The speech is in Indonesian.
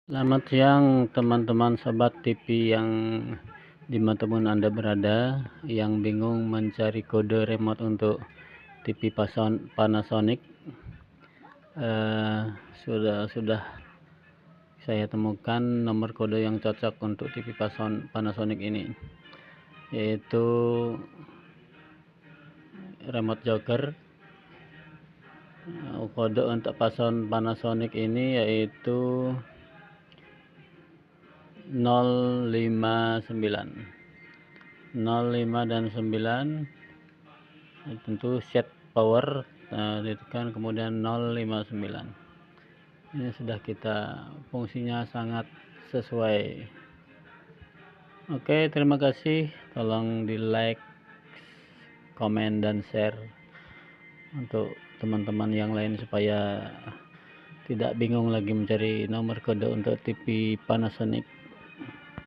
Selamat siang teman-teman sahabat TV yang dimanapun Anda berada, yang bingung mencari kode remote untuk TV Panasonic. Sudah saya temukan nomor kode yang cocok untuk TV Panasonic ini, yaitu remote jogger. Kode untuk Panasonic ini yaitu 059 dan 9, tentu set power, ditekan kemudian 059. Ini sudah kita, fungsinya sangat sesuai. Oke, terima kasih, tolong di like, komen, dan share untuk teman-teman yang lain supaya tidak bingung lagi mencari nomor kode untuk TV Panasonic.